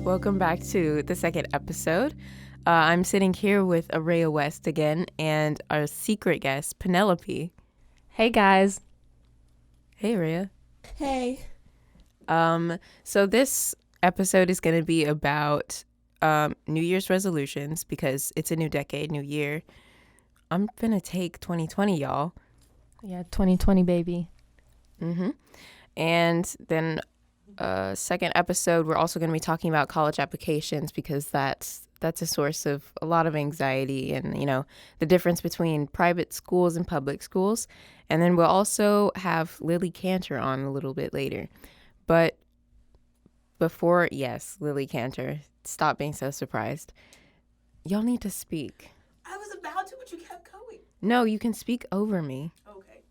Welcome back to the second episode. I'm sitting here with Araya West again and our secret guest, Penelope. Hey, guys. Hey, Araya. Hey. So this episode is going to be about New Year's resolutions because it's a new decade, new year. I'm going to take 2020, y'all. Yeah, 2020, baby. And then second episode, we're also going to be talking about college applications because that's a source of a lot of anxiety and, you know, the difference between private schools and public schools. And then we'll also have Lily Cantor on a little bit later. But before, yes, Lily Cantor, stop being so surprised. Y'all need to speak. I was about to, but you kept going. No, you can speak over me. Okay.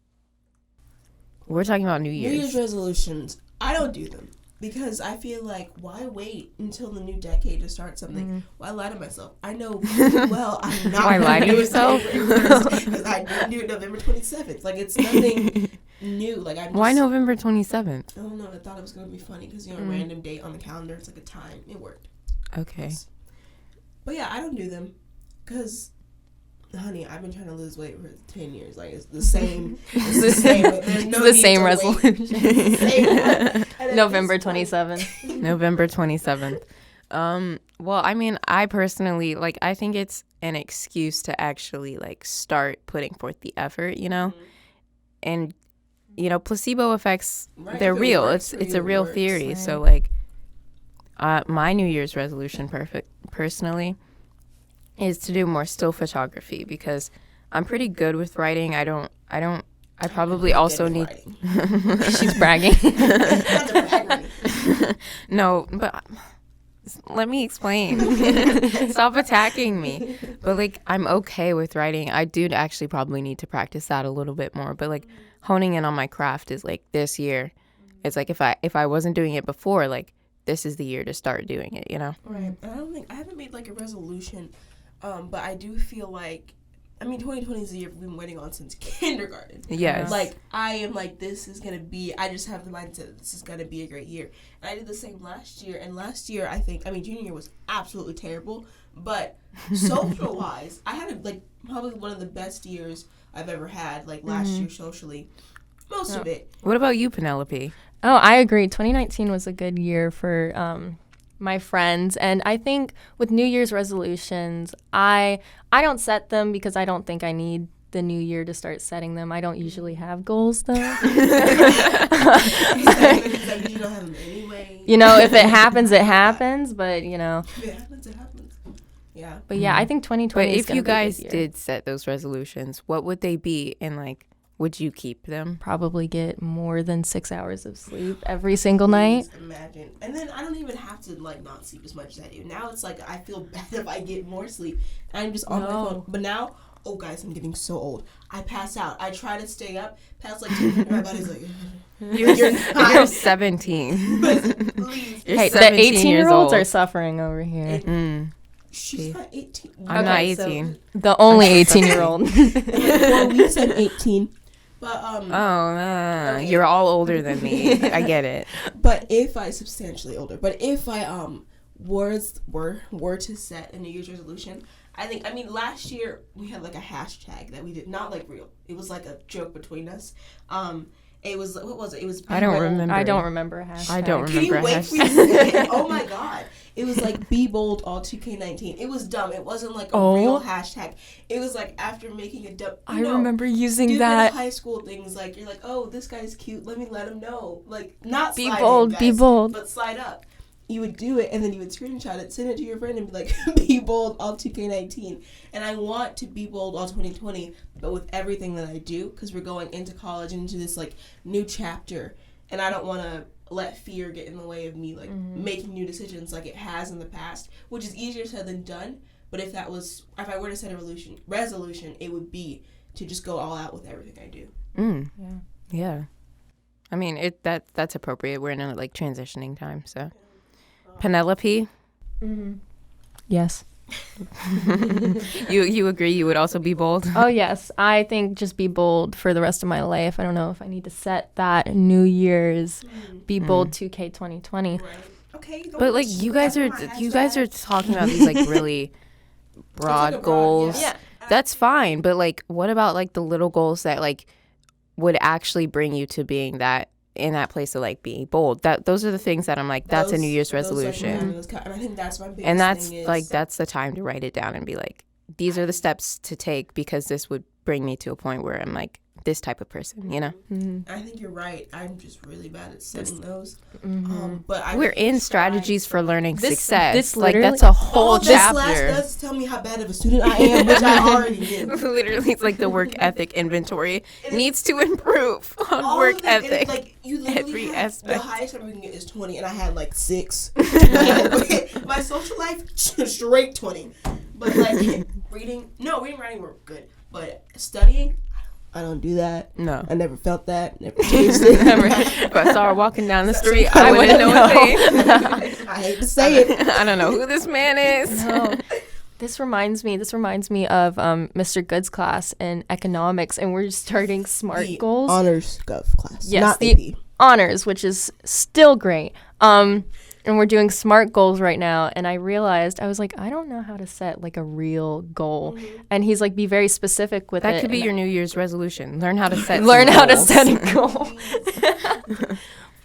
We're talking about New Year's. New Year's resolutions. I don't do them because I feel like, why wait until the new decade to start something? Why lie to myself? I know well I'm not. Why lie to yourself? Because I didn't do it November 27th. Like, it's nothing new. Like, I'm just, Why November 27th? I don't know. I thought it was going to be funny because, you know, a random date on the calendar. It's like a time. It worked. Okay. But yeah, I don't do them because, honey, I've been trying to lose weight for 10 years. Like, it's the same. It's the same. There's no It's the same resolution. November 27th. November 27th. Well, I mean, I personally, like, I think it's an excuse to actually, like, start putting forth the effort, you know? And, you know, placebo effects, they're real. It's a real theory. Right. So, like, my New Year's resolution personally is to do more still photography because I'm pretty good with writing. I probably also need. She's bragging. No, but let me explain. Stop attacking me. But like, I'm okay with writing. I do actually probably need to practice that a little bit more. But like, honing in on my craft is like this year. It's like if I wasn't doing it before, like this is the year to start doing it. You know? Right. I haven't made like a resolution, but I do feel like. I mean, 2020 is the year we've been waiting on since kindergarten. Yes. Like, I am like, this is going to be, I just have the mindset that this is going to be a great year. And I did the same last year. And last year, junior year was absolutely terrible. But social-wise, I had, like, probably one of the best years I've ever had, like, last year socially. Most of it. What about you, Penelope? Oh, I agree. 2019 was a good year for my friends. And I think with New Year's resolutions, I don't set them because I don't think I need the new year to start setting them. I don't usually have goals, though. You don't have them anyway. You know, if it happens, it happens. But, you know. If it happens, it happens. Yeah. But, yeah, I think 2020 But is if you be a good guys year. did set those resolutions, what would they be? And like, would you keep them? Probably get more than 6 hours of sleep every single night. Imagine. And then I don't even have to, like, not sleep as much as I do. Now it's like I feel bad if I get more sleep. And I'm just on my phone. But now, oh, guys, I'm getting so old. I pass out. I try to stay up past, like, 2 minutes. My body's like, You're 17. please. Hey, the 17 years 18-year-olds old. are suffering over here. She's not 18. I'm not Okay, so 18. the only 18-year-old. Well, we said 18. But, Okay. You're all older than me. I get it. But if I, substantially older, but if I, were to set a New Year's resolution, last year we had like a hashtag that we did not like real. It was like a joke between us. It was, what was it? It was. I don't remember. I don't remember a hashtag. I don't Can you remember a wait for me to hashtag. say it? Oh my god! It was like be bold all 2K19. It was dumb. It wasn't like a real hashtag. It was like after making a dumb. I remember using stupid that. high school things like you're like, oh, this guy's cute. Let me let him know. Like not Be slide bold, in, guys, be bold. but slide up. You would do it and then you would screenshot it, send it to your friend, and be like, be bold all 2K19. And I want to be bold all 2020, but with everything that I do, because we're going into college, into this like new chapter, and I don't want to let fear get in the way of me like making new decisions like it has in the past, which is easier said than done. But if I were to set a resolution, it would be to just go all out with everything I do. Yeah. I mean, that's appropriate. We're in a like transitioning time, so. Penelope? Yes. You agree you would also be bold? Oh, yes. I think just be bold for the rest of my life. I don't know if I need to set that New Year's be bold 2K 2020. Right. Okay. But like you guys are talking about these like really broad goals. Yeah. That's fine, but like what about like the little goals that like would actually bring you to being that in that place of like being bold? Those are the things that I'm like, that's a New Year's resolution. And I think that's my biggest And that's thing is, like that's the time to write it down and be like, these are the steps to take because this would bring me to a point where I'm like this type of person, you know? I think you're right. I'm just really bad at setting those. Mm-hmm. But we're in strategies for learning success. This like literally- that's a whole this chapter. class does tell me how bad of a student I am, which I already knew. Literally, it's like the work ethic inventory needs to improve on All work of it, and it's ethic. like you literally every have, aspect. the highest number you can get is 20, and I had like 6. My social life straight 20, but like reading and writing were good, but studying, I don't do that. No. I never felt that. Never changed it. If I saw her walking down the street, I wouldn't know a thing. I hate to say it. I don't know who this man is. No. This reminds me of Mr. Good's class in economics, and we're starting SMART The goals. honors gov class. Yes, not the AP. honors, which is still great. And we're doing SMART goals right now, and I realized I was like, I don't know how to set like a real goal. And he's like, be very specific with it. That could be your New Year's resolution. Learn how to set a goal.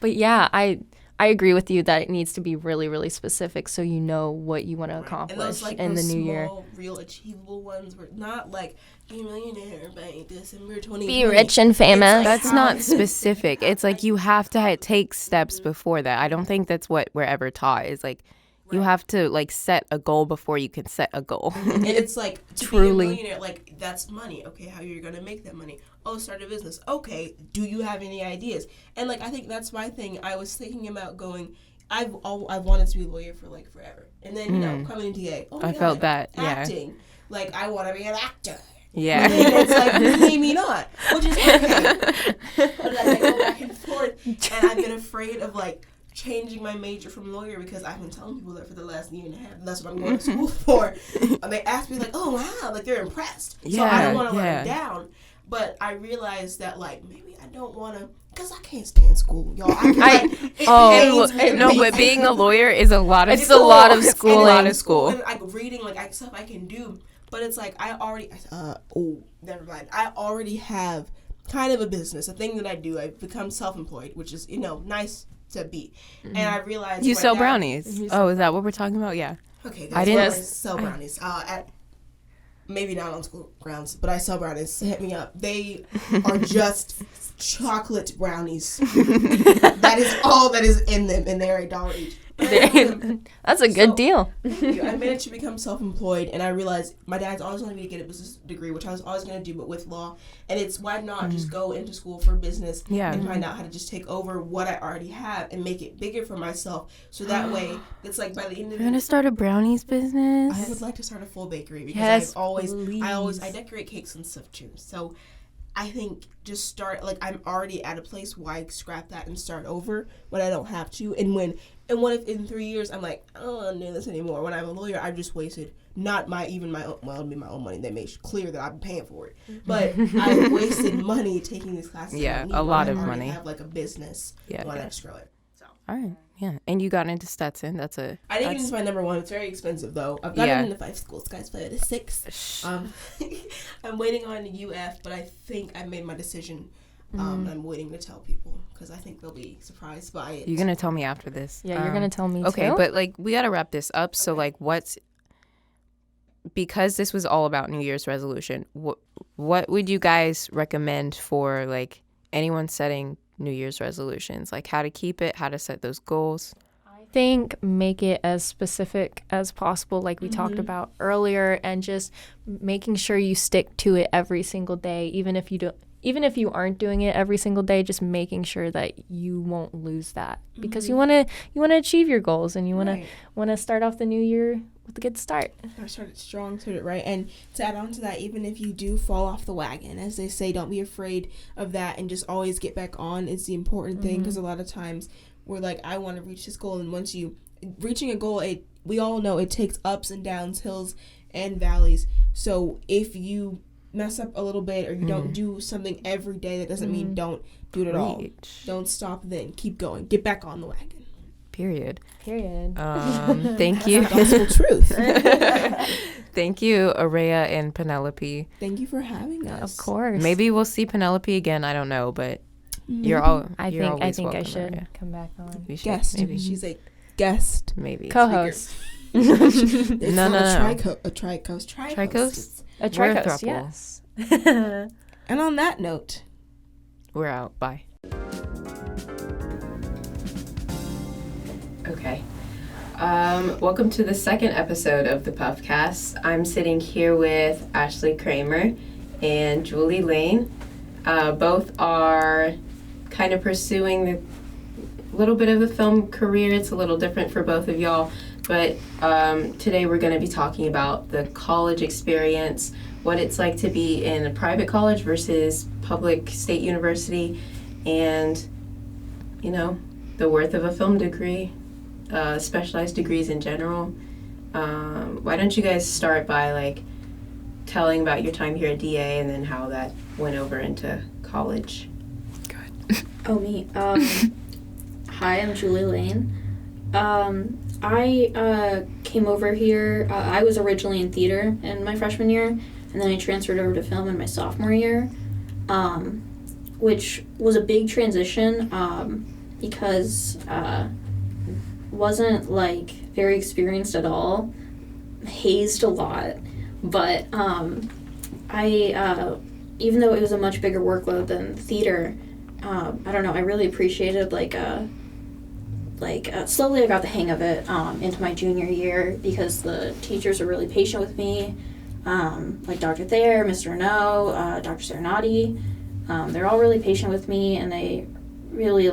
But yeah, I agree with you that it needs to be really, really specific so you know what you want to accomplish And those, like, in the those new year. small, real achievable ones were not like be a millionaire by December 2020. Be rich and famous. That's not specific. It's like you have to take steps before that. I don't think that's what we're ever taught. Is like you have to like set a goal before you can set a goal. And it's like to Truly. be a millionaire, like that's money. Okay, how you're gonna make that money? Oh, start a business. Okay, do you have any ideas? And like I think that's my thing. I was thinking about going. I've wanted to be a lawyer for like forever, and then you know coming into TA. Oh my I God, felt that. Yeah. acting. Like I want to be an actor. Yeah. And then it's like maybe not, which is okay. But like I go back and forth, and I've been afraid of like changing my major from lawyer because I've been telling people that for the last year and a half. And that's what I'm going to school for. And they ask me like, "Oh wow," like they're impressed. So I don't want to let them down. But I realized that like maybe I don't want to. Because I can't stand school, y'all. But being a lawyer is a lot of It's a lot of schooling. A lot of school. And like reading, like stuff I can do. But it's like I already, never mind. I already have kind of a business, a thing that I do. I've become self-employed, which is, nice to be. And I realized You sell brownies. Oh, is that what we're talking about? Yeah. Okay, I didn't sell brownies. At maybe not on school grounds, but I sell brownies. Hit me up. They are just chocolate brownies. That is all that is in them, and they're $1 each. That's a good deal. I managed to become self-employed, and I realized my dad's always wanted me to get a business degree, which I was always going to do, but with law. And it's why not just go into school for business and find out how to just take over what I already have and make it bigger for myself. So that way, it's like by the end of You're gonna start a brownies business. I would like to start a full bakery because I decorate cakes and stuff too. So I think just start, like, I'm already at a place where I scrap that and start over when I don't have to. And what if in 3 years I'm like, I don't want to do this anymore? When I'm a lawyer, I've just wasted not my own, it'll be my own money. They made clear that I'm paying for it. But I wasted money taking these classes. Yeah, a lot of money. I have like a business. Yeah. Why not screw it? So. All right. Yeah. And you got into Stetson. I didn't get into my number one. It's very expensive though. I've gotten into 5 schools, guys, but it is 6. I'm waiting on UF, but I think I made my decision. I'm waiting to tell people because I think they'll be surprised by it. You're gonna tell me after this. Yeah, you're gonna tell me okay, too. but like we gotta wrap this up. So like, because this was all about New Year's resolution, what would you guys recommend for like anyone setting New Year's resolutions? Like how to keep it, how to set those goals? I think make it as specific as possible, like we talked about earlier, and just making sure you stick to it every single day, even if you aren't doing it every single day, just making sure that you won't lose that because you want to achieve your goals and you want to start off the new year with a good start. I started strong, started right, and to add on to that, even if you do fall off the wagon, as they say, don't be afraid of that and just always get back on is the important thing because a lot of times we're like, I want to reach this goal, and once reaching a goal, we all know it takes ups and downs, hills and valleys. So if you mess up a little bit or you don't do something every day, that doesn't mean don't do it at all. Don't stop then. Keep going. Get back on the wagon. Period. Thank you. Gospel truth. Thank you, Araya and Penelope. Thank you for having us. Of course. Maybe we'll see Penelope again. I don't know, but you're I think always I welcome, should Araya. come back on. You should, Guest. maybe. She's a guest. Maybe. Co-host. It's No. not a tricoast. Tricoast? A We're a tricoast, throuple. yes. And on that note, We're out. Bye. Okay. Welcome to the second episode of the Puffcast. I'm sitting here with Ashley Kramer and Julie Lane. Both are kind of pursuing a little bit of the film career. It's a little different for both of y'all, but today we're going to be talking about the college experience, what it's like to be in a private college versus public state university, and, you know, the worth of a film degree, specialized degrees in general. Why don't you guys start by, like, telling about your time here at DA and then how that went over into college? Oh, me. Hi, I'm Julie Lane. I came over here. I was originally in theater in my freshman year, and then I transferred over to film in my sophomore year, which was a big transition because wasn't like very experienced at all, hazed a lot, but I even though it was a much bigger workload than theater, I don't know, I really appreciated slowly I got the hang of it into my junior year because the teachers were really patient with me, like Dr. Thayer, Mr. No, Dr. Serenati. They're all really patient with me, and they really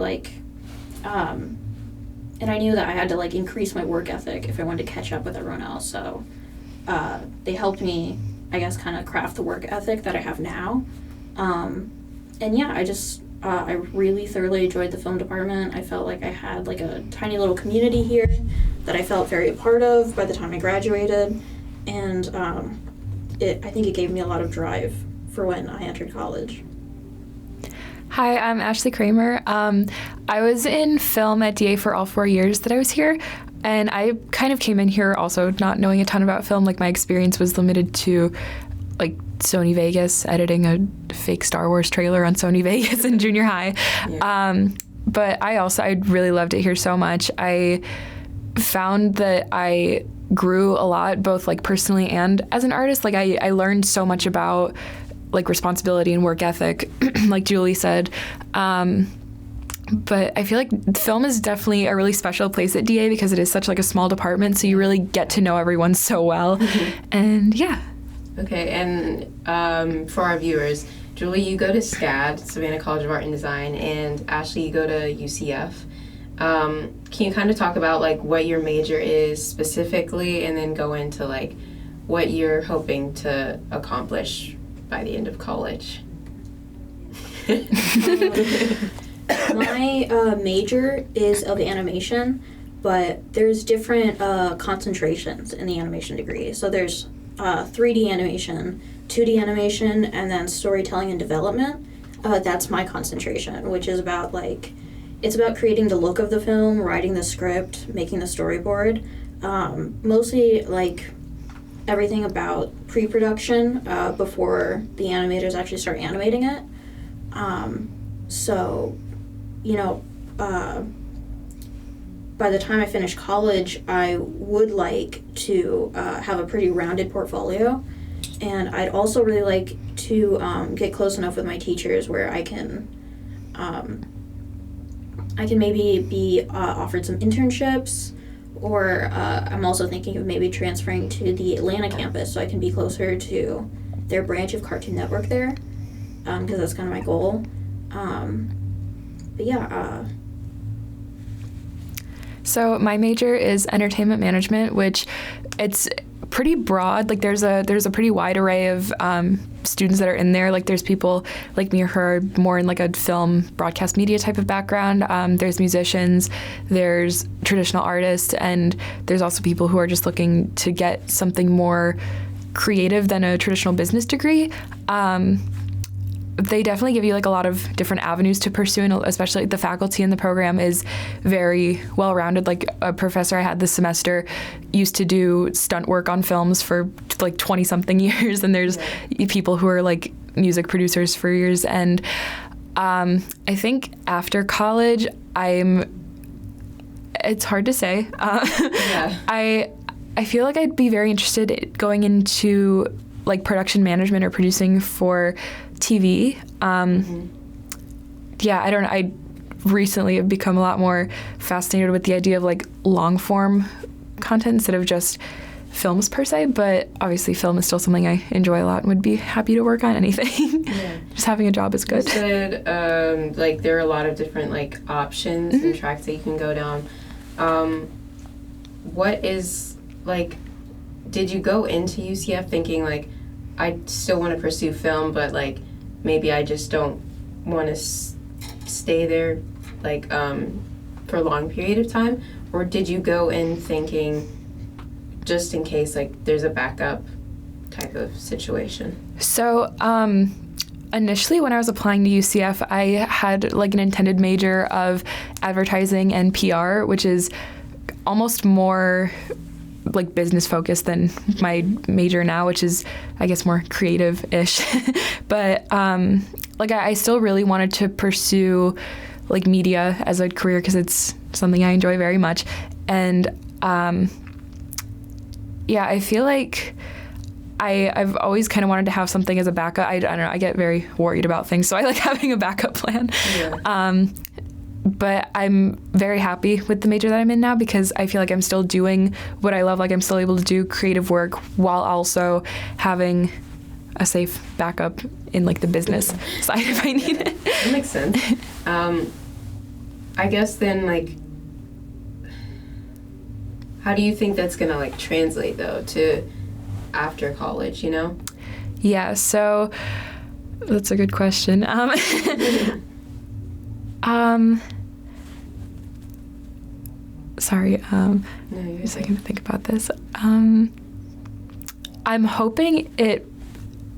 and I knew that I had to increase my work ethic if I wanted to catch up with everyone else. So they helped me, I guess, kind of craft the work ethic that I have now. And yeah, I really thoroughly enjoyed the film department. I felt like I had a tiny little community here that I felt very a part of by the time I graduated. And I think it gave me a lot of drive for when I entered college. Hi, I'm Ashley Kramer. I was in film at DA for all 4 years that I was here, and I kind of came in here also not knowing a ton about film. Like, my experience was limited to Sony Vegas, editing a fake Star Wars trailer on Sony Vegas in junior high. Yeah. But I really loved it here so much. I found that I grew a lot, both personally and as an artist. I learned so much about responsibility and work ethic, like Julie said. But I feel like film is definitely a really special place at DA because it is such a small department, so you really get to know everyone so well. And yeah. Okay, and for our viewers, Julie, you go to SCAD, Savannah College of Art and Design, and Ashley, you go to UCF. Can you kind of talk about what your major is specifically, and then go into what you're hoping to accomplish by the end of college? My major is of animation, but there's different concentrations in the animation degree. So there's 3D animation, 2D animation, and then storytelling and development. That's my concentration, which is about it's about creating the look of the film, writing the script, making the storyboard. Mostly everything about pre-production before the animators actually start animating it. So, by the time I finish college, I would like to have a pretty rounded portfolio, and I'd also really like to get close enough with my teachers where I can maybe be offered some internships, or I'm also thinking of maybe transferring to the Atlanta campus so I can be closer to their branch of Cartoon Network there, because that's kind of my goal. But yeah. So my major is entertainment management, which it's pretty broad. Like there's a pretty wide array of students that are in there. Like there's people like me who are more in like a film broadcast media type of background. There's musicians, there's traditional artists, and there's also people who are just looking to get something more creative than a traditional business degree. They definitely give you like a lot of different avenues to pursue, and especially the faculty in the program is very well-rounded. Like a professor I had this semester used to do stunt work on films for like 20-something years, and there's people who are like music producers for years. And I think after college, it's hard to say. I feel like I'd be very interested in going into like production management or producing for TV. Yeah, I don't know. I recently have become a lot more fascinated with the idea of like long form content instead of just films per se, but obviously film is still something I enjoy a lot and would be happy to work on anything. Just having a job is good. You said like there are a lot of different like options and tracks that you can go down. What is like, did you go into UCF thinking like, I still want to pursue film, but like maybe I just don't want to stay there like for a long period of time? Or did you go in thinking just in case like there's a backup type of situation? So initially when I was applying to UCF, I had like an intended major of advertising and PR, which is almost more like business focused than my major now, which is I guess more creative-ish. But like I still really wanted to pursue like media as a career because it's something I enjoy very much. And yeah, I feel like I've always kind of wanted to have something as a backup. I don't know, I get very worried about things, so I like having a backup plan. But I'm very happy with the major that I'm in now because I feel like I'm still doing what I love. Like I'm still able to do creative work while also having a safe backup in like the business side if I need it. That makes sense. I guess then like, how do you think that's gonna like translate though to after college, you know? Yeah, so that's a good question. Sorry, No, a second to think about this. I'm hoping it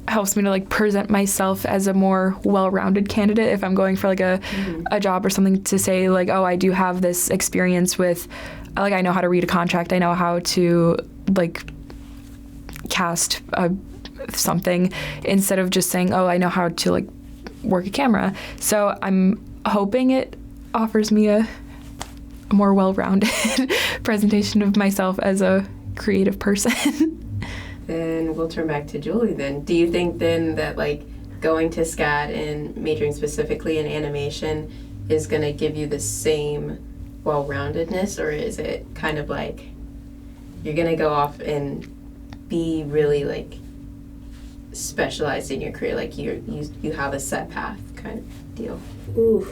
helps me to like present myself as a more well-rounded candidate if I'm going for like a job or something, to say like, oh, I do have this experience with, like, I know how to read a contract, I know how to like cast something, instead of just saying, oh, I know how to like work a camera. So I'm hoping it offers me a more well-rounded presentation of myself as a creative person. Then we'll turn back to Julie then. Do you think then that like going to SCAD and majoring specifically in animation is going to give you the same well-roundedness, or is it kind of like you're going to go off and be really like specialized in your career, like you have a set path kind of deal? Ooh,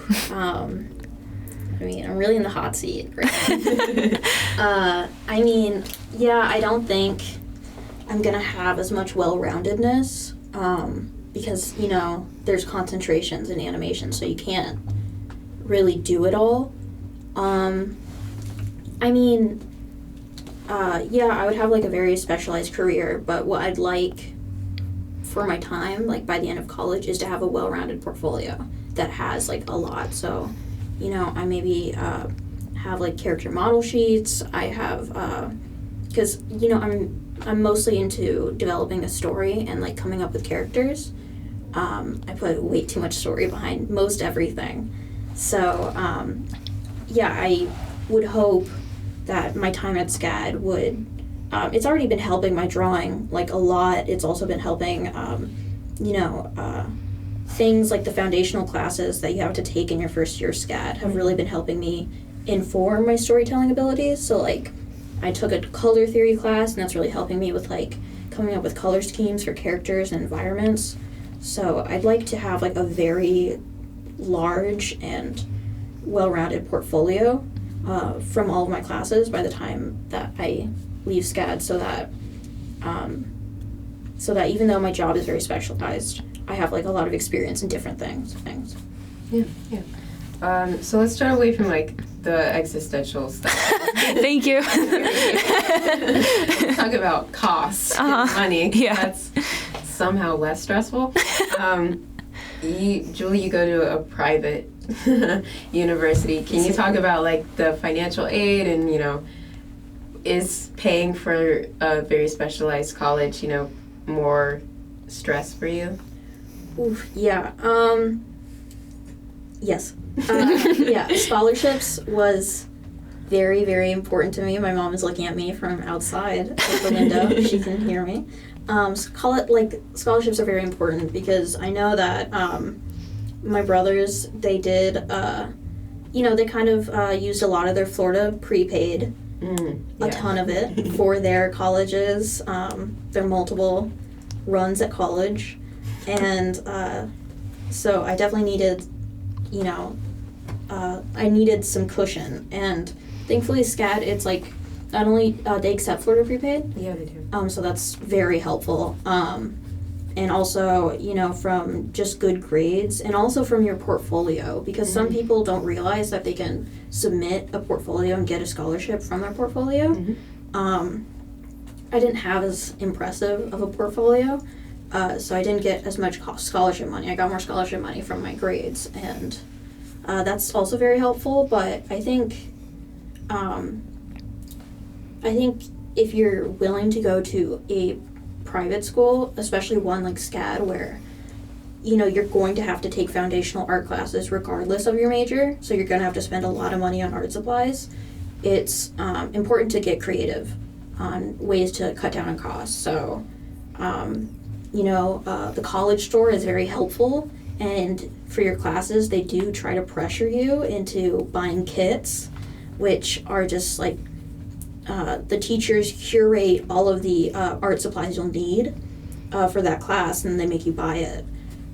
I mean, I'm really in the hot seat right now. I mean, yeah, I don't think I'm gonna have as much well-roundedness because, you know, there's concentrations in animation, so you can't really do it all. I mean, yeah, I would have like a very specialized career, but what I'd like for my time, like by the end of college, is to have a well-rounded portfolio that has like a lot. So, you know, I maybe have like character model sheets. I have, because, you know, I'm mostly into developing a story and like coming up with characters. I put way too much story behind most everything. So, yeah, I would hope that my time at SCAD would, it's already been helping my drawing like a lot. It's also been helping, you know, things like the foundational classes that you have to take in your first year of SCAD have really been helping me inform my storytelling abilities. So like I took a color theory class, and that's really helping me with like coming up with color schemes for characters and environments. So I'd like to have like a very large and well-rounded portfolio from all of my classes by the time that I leave SCAD, so that so that even though my job is very specialized, I have like a lot of experience in different things. Yeah. So let's start away from like the existential stuff. Thank you. Let's talk about costs and money. Yeah. That's somehow less stressful. Julie, you go to a private university. Can you talk about like the financial aid and, is paying for a very specialized college, more stress for you? Oof, yeah. Yes. Yeah, scholarships was very, very important to me. My mom is looking at me from outside of the window. She can hear me. Scholarships are very important because I know that my brothers, they did, they kind of used a lot of their Florida prepaid, a ton of it, for their colleges, their multiple runs at college. And so I definitely needed, I needed some cushion. And thankfully SCAD, it's like, not only they accept Florida prepaid. Yeah, they do. So that's very helpful. And also, from just good grades and also from your portfolio, because some people don't realize that they can submit a portfolio and get a scholarship from their portfolio. I didn't have as impressive of a portfolio, so I didn't get as much scholarship money. I got more scholarship money from my grades, and that's also very helpful. But I think if you're willing to go to a private school, especially one like SCAD, where you're going to have to take foundational art classes regardless of your major, so you're going to have to spend a lot of money on art supplies, it's important to get creative on ways to cut down on costs. So the college store is very helpful, and for your classes they do try to pressure you into buying kits, which are just like the teachers curate all of the art supplies you'll need for that class, and they make you buy it.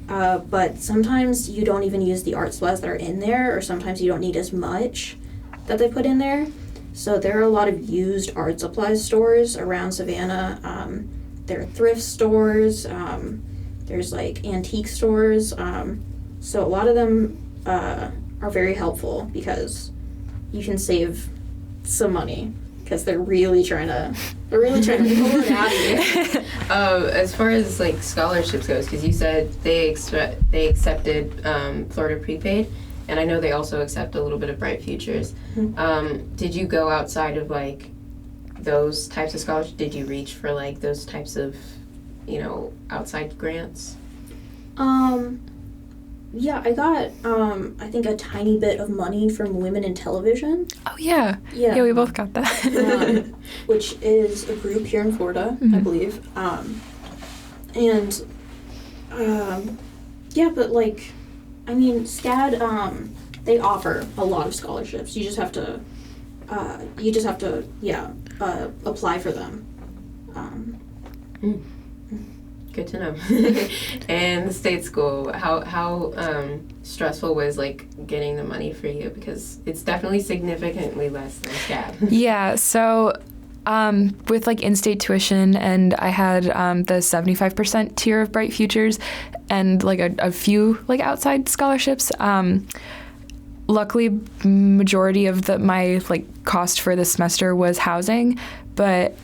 But sometimes you don't even use the art supplies that are in there, or sometimes you don't need as much that they put in there. So there are a lot of used art supplies stores around Savannah. There are thrift stores. There's like antique stores. So a lot of them are very helpful because you can save some money, because they're really trying to pull it out of you. As far as like scholarships goes, because you said they accepted Florida prepaid, and I know they also accept a little bit of Bright Futures. Did you go outside of like those types of scholarships? Did you reach for like those types of outside grants? Yeah, I got I think a tiny bit of money from Women in Television. Oh, yeah. Yeah. Yeah, we both got that. Which is a group here in Florida, I believe. But like, I mean, SCAD, they offer a lot of scholarships. You just have to apply for them. Good to know. And the state school, how stressful was like getting the money for you? Because it's definitely significantly less than SCAD. Yeah, so with like in-state tuition, and I had the 75% tier of Bright Futures and like a few like outside scholarships. Luckily, majority of my like cost for the semester was housing, but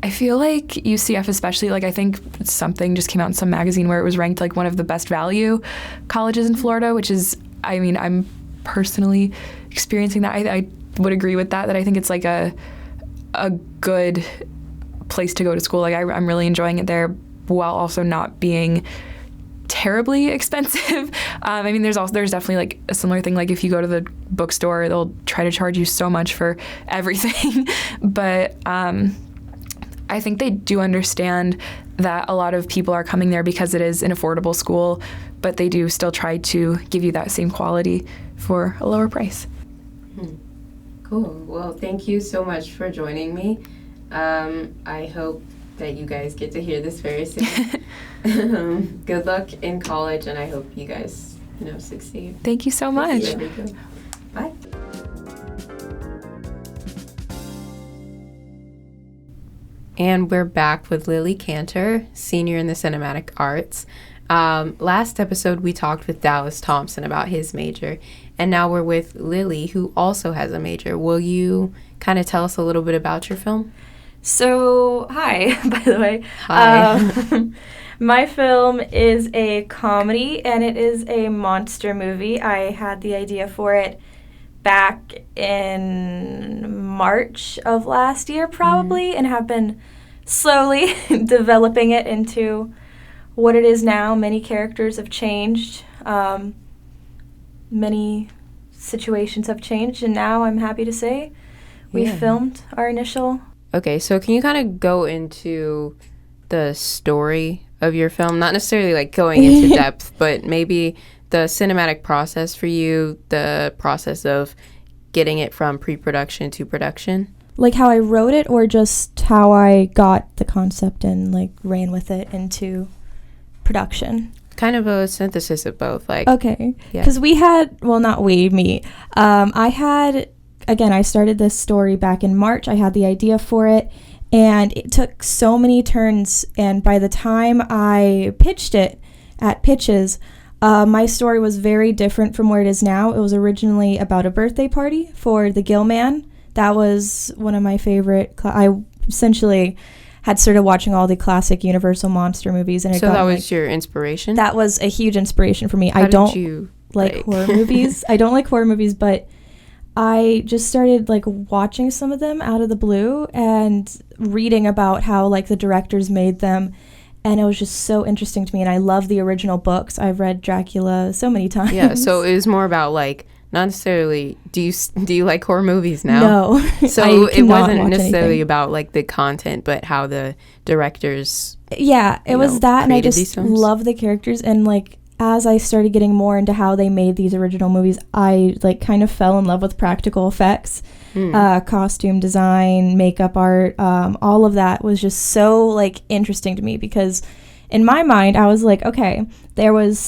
I feel like UCF especially, like I think something just came out in some magazine where it was ranked like one of the best value colleges in Florida, which is, I mean, I'm personally experiencing that. I would agree with that I think it's like a good place to go to school. Like I'm really enjoying it there while also not being terribly expensive. I mean, there's definitely like a similar thing. Like if you go to the bookstore, they'll try to charge you so much for everything. But I think they do understand that a lot of people are coming there because it is an affordable school, but they do still try to give you that same quality for a lower price. Cool. Well, thank you so much for joining me. I hope that you guys get to hear this very soon. Good luck in college, and I hope you guys, succeed. Thank you so much. Bye. And we're back with Lily Cantor, senior in the cinematic arts. Last episode, we talked with Dallas Thompson about his major, and now we're with Lily, who also has a major. Will you kind of tell us a little bit about your film? So, hi, by the way. Hi. My film is a comedy, and it is a monster movie. I had the idea for it back in March of last year, probably, and have been slowly developing it into what it is now. Many characters have changed. Many situations have changed, and now I'm happy to say we filmed our initial. Okay, so can you kind of go into the story of your film? Not necessarily like going into depth, but maybe the cinematic process for you, the process of getting it from pre-production to production. Like how I wrote it, or just how I got the concept and like ran with it into production? Kind of a synthesis of both. Like, okay, yeah. Because we had, well, not we, me. I had, again, I started this story back in March. I had the idea for it, and it took so many turns. And by the time I pitched it at pitches, my story was very different from where it is now. It was originally about a birthday party for the Gill Man. That was one of my favorite. I essentially had started watching all the classic Universal monster movies, and so that was your inspiration. That was a huge inspiration for me. How I don't did you like horror movies. I don't like horror movies, but I just started like watching some of them out of the blue and reading about how like the directors made them, and it was just so interesting to me. And I love the original books. I've read Dracula so many times. Yeah, so it was more about like, not necessarily, do you like horror movies now? No. So it wasn't necessarily about like the content, but how the directors it was that, and I just love the characters. And like as I started getting more into how they made these original movies, I like kind of fell in love with practical effects, costume design, makeup art, all of that was just so like interesting to me, because in my mind I was like, okay, there was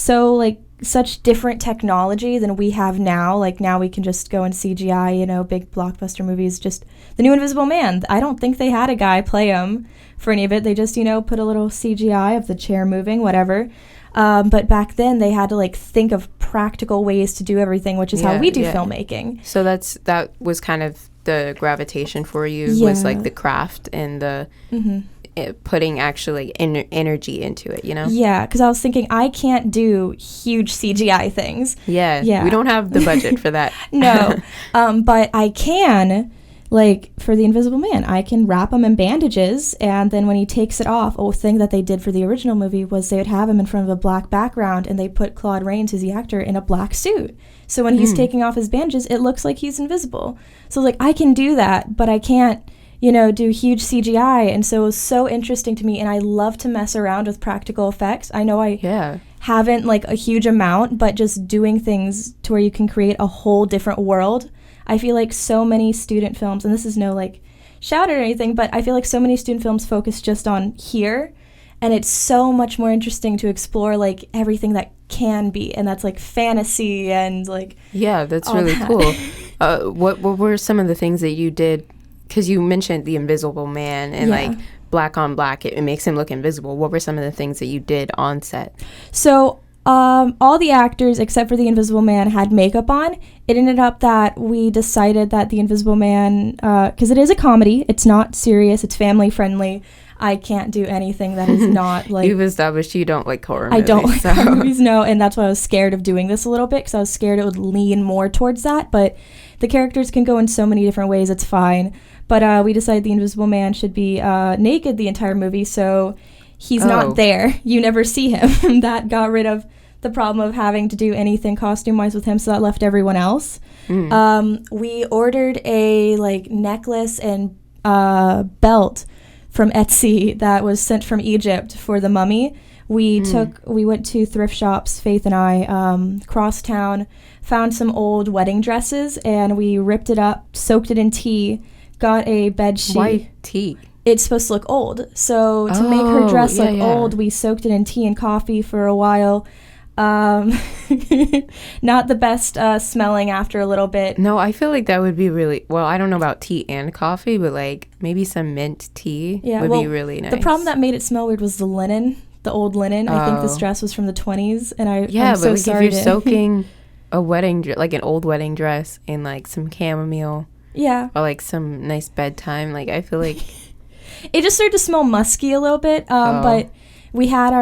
such different technology than we have now. Like now we can just go in CGI, big blockbuster movies. Just the new Invisible Man, I don't think they had a guy play him for any of it. They just put a little CGI of the chair moving, whatever. But back then they had to like think of practical ways to do everything, which is how we do filmmaking. So that was kind of the gravitation for you, was like the craft and the putting actually energy into it, Yeah, because I was thinking I can't do huge CGI things. Yeah. We don't have the budget for that. No, but I can, like for the Invisible Man, I can wrap him in bandages, and then when he takes it off, a thing that they did for the original movie was they would have him in front of a black background, and they put Claude Rains, who's the actor, in a black suit. So when he's taking off his bandages, it looks like he's invisible. So like I can do that, but I can't do huge CGI. And so it was so interesting to me, and I love to mess around with practical effects. I know I haven't like a huge amount, but just doing things to where you can create a whole different world. I feel like so many student films, and this is no like shout or anything, but I feel like so many student films focus just on here, and it's so much more interesting to explore like everything that can be, and that's like fantasy and like that's really cool. What were some of the things that you did? Because you mentioned the Invisible Man and like black on black, it makes him look invisible. What were some of the things that you did on set? So all the actors except for the Invisible Man had makeup on. It ended up that we decided that the Invisible Man, because it is a comedy, it's not serious, it's family friendly. I can't do anything that is not like... You've established you don't like horror movies. I don't like horror movies, no, and that's why I was scared of doing this a little bit, because I was scared it would lean more towards that, but the characters can go in so many different ways, it's fine. But we decided the Invisible Man should be naked the entire movie, so he's not there. You never see him. That got rid of the problem of having to do anything costume-wise with him, so that left everyone else. We ordered a like necklace and belt from Etsy that was sent from Egypt for the mummy. We went to thrift shops, Faith and I, cross town, found some old wedding dresses, and we ripped it up, soaked it in tea, got a bed sheet. Why tea? It's supposed to look old. So to make her dress look old, we soaked it in tea and coffee for a while. Not the best smelling after a little bit. No, I feel like that would be really, well, I don't know about tea and coffee, but like maybe some mint tea would be really nice. The problem that made it smell weird was the linen, the old linen. I think this dress was from the 20s, and I'm but so like sorry if you're soaking a wedding, like an old wedding dress in like some chamomile, yeah, or like some nice bedtime, like I feel like it just started to smell musky a little bit. But we had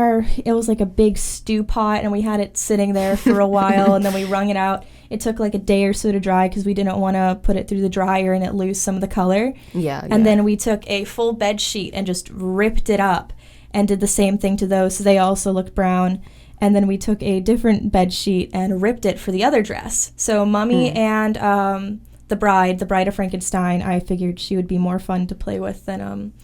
it was like a big stew pot, and we had it sitting there for a while, and then we wrung it out. It took like a day or so to dry because we didn't want to put it through the dryer and it lose some of the color. And then we took a full bed sheet and just ripped it up and did the same thing to those, so they also looked brown. And then we took a different bed sheet and ripped it for the other dress. So Mummy and the bride of Frankenstein, I figured she would be more fun to play with than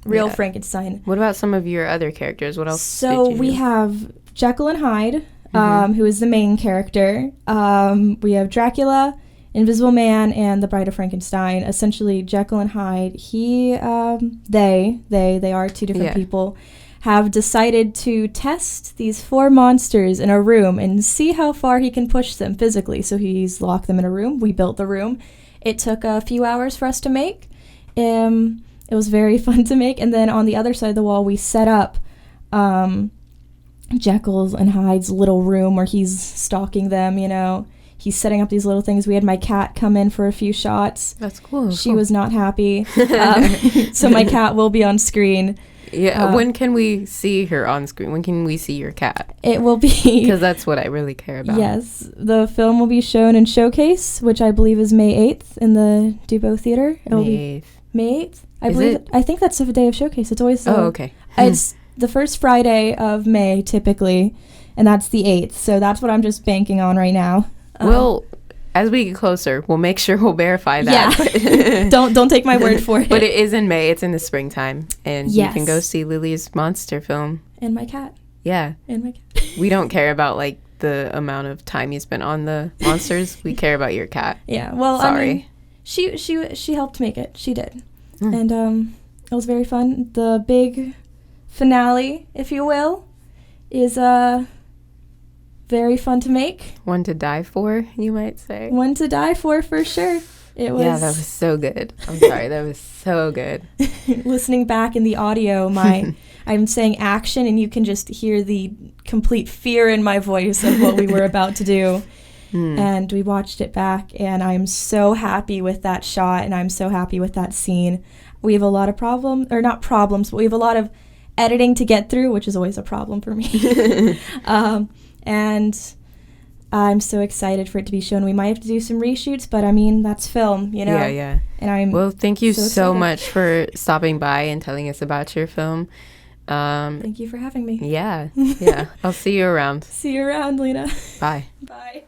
real Frankenstein. What about some of your other characters? What else? So did you we do? have Jekyll and Hyde, who is the main character. We have Dracula, Invisible Man, and the Bride of Frankenstein. Essentially, Jekyll and Hyde. They are two different people, have decided to test these 4 monsters in a room and see how far he can push them physically. So he's locked them in a room. We built the room. It took a few hours for us to make. It was very fun to make. And then on the other side of the wall, we set up Jekyll and Hyde's little room where he's stalking them, you know. He's setting up these little things. We had my cat come in for a few shots. That's cool. She was not happy. So my cat will be on screen. Yeah, when can we see her on screen? When can we see your cat? It will be... Because that's what I really care about. Yes. The film will be shown in Showcase, which I believe is May 8th in the Dubo Theater. May 8th. May 8th? I think that's the day of Showcase. It's always... okay. It's the first Friday of May, typically, and that's the 8th. So that's what I'm just banking on right now. Well, as we get closer, we'll make sure we'll verify that. Yeah. don't take my word for it. But it is in May. It's in the springtime. And you Yes. can go see Lily's monster film. And my cat. Yeah. And my cat. We don't care about, like, the amount of time you spent on the monsters. We care about your cat. Yeah. Well, Sorry. I mean, she helped make it. She did. And it was very fun. The big finale, if you will, is very fun to make. One to die for, you might say. One to die for sure. It was. Yeah, that was so good. I'm sorry, that was so good. Listening back in the audio, I'm saying action, and you can just hear the complete fear in my voice of what we were about to do. And we watched it back, and I'm so happy with that shot, and I'm so happy with that scene. We have a lot of not problems, but we have a lot of editing to get through, which is always a problem for me. And I'm so excited for it to be shown. We might have to do some reshoots, but I mean, that's film, you know? Yeah. And Well, thank you so excited. much for stopping by and telling us about your film. Thank you for having me. Yeah. I'll see you around. See you around, Lena. Bye. Bye.